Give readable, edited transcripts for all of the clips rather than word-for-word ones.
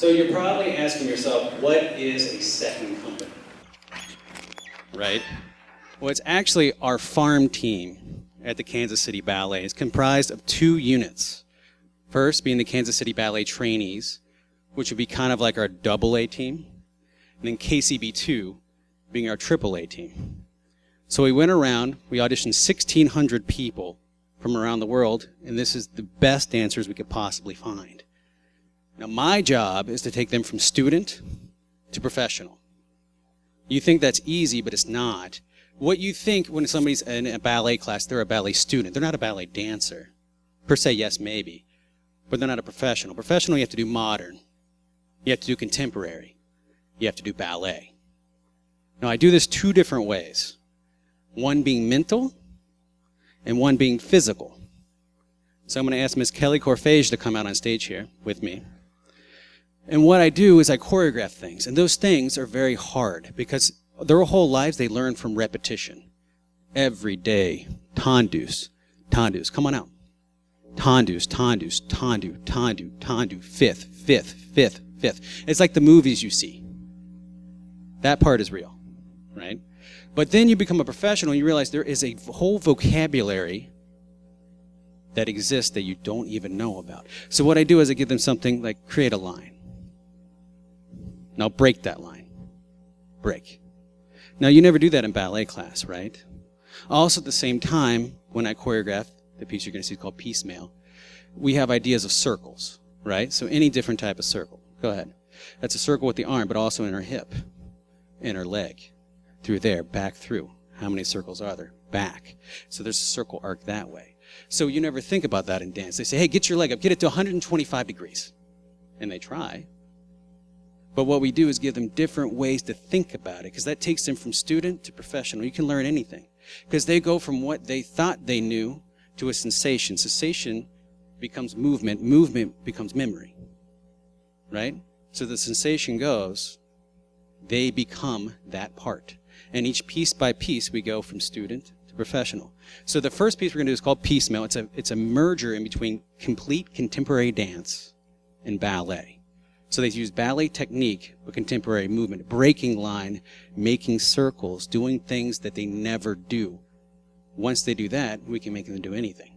So you're probably asking yourself, what is a second company? Right? Well, it's actually our farm team at the Kansas City Ballet. It's comprised of 2 units. First being the Kansas City Ballet trainees, which would be kind of like our AA team, and then KCB II being our AAA team. So we went around, we auditioned 1,600 people from around the world, and this is the best dancers we could possibly find. Now my job is to take them from student to professional. You think that's easy, but it's not. What you think when somebody's in a ballet class, they're a ballet student. They're not a ballet dancer. Per se, yes, maybe. But they're not a professional. Professional, you have to do modern. You have to do contemporary. You have to do ballet. Now, I do this 2 different ways. One being mental, and one being physical. So I'm going to ask Ms. Kelly Korfhage to come out on stage here with me. And what I do is I choreograph things. And those things are very hard because their whole lives they learn from repetition. Every day, tendus, tendus, come on out. Tendus, tendus, tendu, tendu, tendu, fifth, fifth, fifth, fifth. It's like the movies you see. That part is real, right? But then you become a professional and you realize there is a whole vocabulary that exists that you don't even know about. So what I do is I give them something like create a line. Now break that line. Break. Now you never do that in ballet class, right? Also at the same time, when I choreograph the piece you're going to see called Piecemeal, we have ideas of circles, right? So any different type of circle. Go ahead. That's a circle with the arm, but also in her hip, in her leg, through there, back through. How many circles are there? Back. So there's a circle arc that way. So you never think about that in dance. They say, hey, get your leg up, get it to 125 degrees. And they try. But what we do is give them different ways to think about it, because that takes them from student to professional. You can learn anything. Because they go from what they thought they knew to a sensation. Sensation becomes movement. Movement becomes memory. Right? So the sensation goes, they become that part. And each piece by piece, we go from student to professional. So the first piece we're going to do is called Piecemeal. It's a merger in between complete contemporary dance and ballet. So they use ballet technique with contemporary movement, breaking line, making circles, doing things that they never do. Once they do that, we can make them do anything.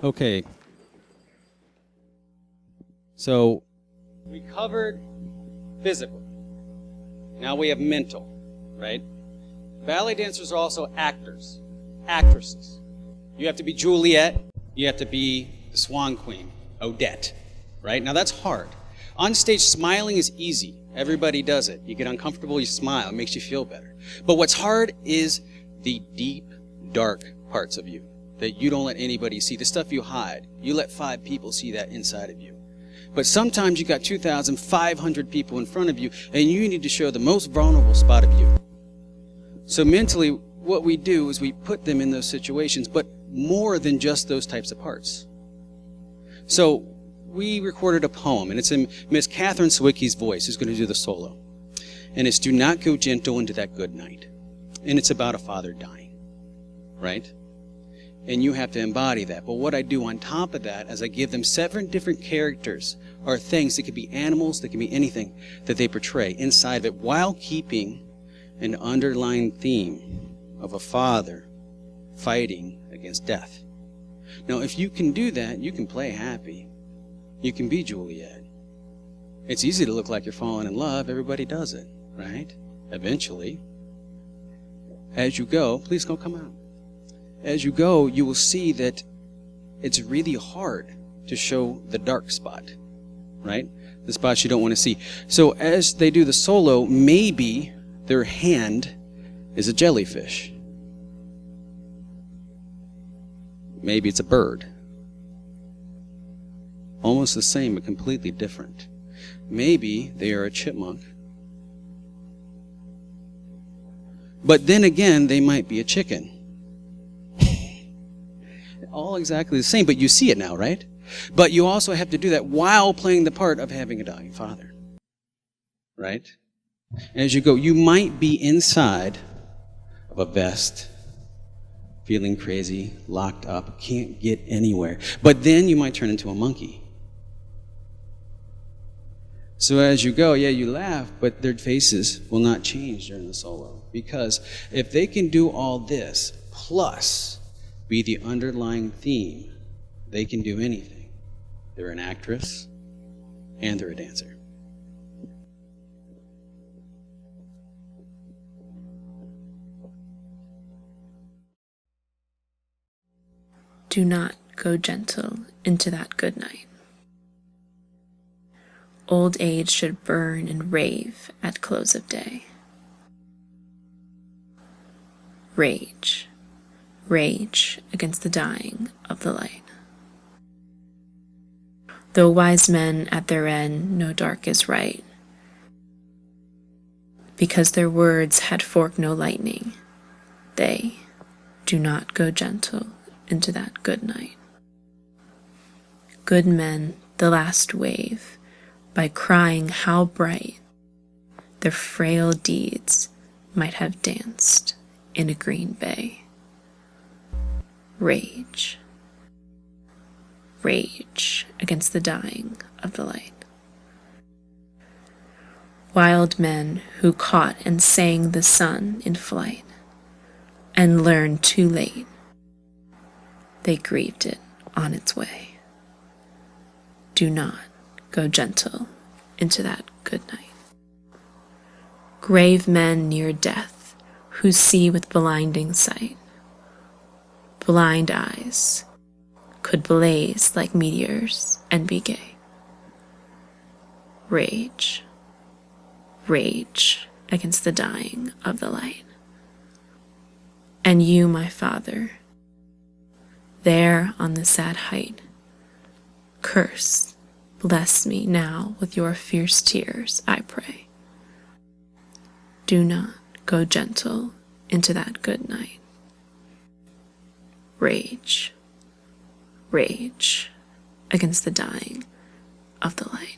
Okay. So we covered physical. Now we have mental, right? Ballet dancers are also actors, actresses. You have to be Juliet. You have to be the Swan Queen, Odette, right? Now that's hard. On stage, smiling is easy. Everybody does it. You get uncomfortable, you smile. It makes you feel better. But what's hard is the deep, dark parts of you that you don't let anybody see, the stuff you hide. You let 5 people see that inside of you. But sometimes you got 2,500 people in front of you, and you need to show the most vulnerable spot of you. So mentally, what we do is we put them in those situations, but more than just those types of parts. So we recorded a poem, and it's in Miss Katherine Sawicki's voice, who's going to do the solo. And it's "Do Not Go Gentle Into That Good Night." And it's about a father dying, right? And you have to embody that. But what I do on top of that is I give them 7 different characters or things. That could be animals, that can be anything that they portray inside of it, while keeping an underlying theme of a father fighting against death. Now, if you can do that, you can play happy. You can be Juliet. It's easy to look like you're falling in love. Everybody does it, right? Eventually. As you go, please don't come out. As you go, you will see that it's really hard to show the dark spot, right? The spots you don't want to see. So as they do the solo, maybe their hand is a jellyfish. Maybe it's a bird. Almost the same, but completely different. Maybe they are a chipmunk. But then again, they might be a chicken. All exactly the same, but you see it now, right? But you also have to do that while playing the part of having a dying father, right? As you go, you might be inside of a vest, feeling crazy, locked up, can't get anywhere. But then you might turn into a monkey. So as you go, yeah, you laugh, but their faces will not change during the solo. Because if they can do all this, plus be the underlying theme, they can do anything. They're an actress, and they're a dancer. Do not go gentle into that good night. Old age should burn and rave at close of day. Rage, rage against the dying of the light. Though wise men at their end know dark is right, because their words had forked no lightning, they do not go gentle into that good night. Good men, the last wave, by crying how bright their frail deeds might have danced in a green bay. Rage, rage against the dying of the light. Wild men who caught and sang the sun in flight, and learned too late they grieved it on its way. Do not go gentle into that good night. Grave men near death who see with blinding sight, blind eyes could blaze like meteors and be gay. Rage, rage against the dying of the light. And you, my Father, there on the sad height, curse, bless me now with your fierce tears, I pray. Do not go gentle into that good night. Rage, rage against the dying of the light.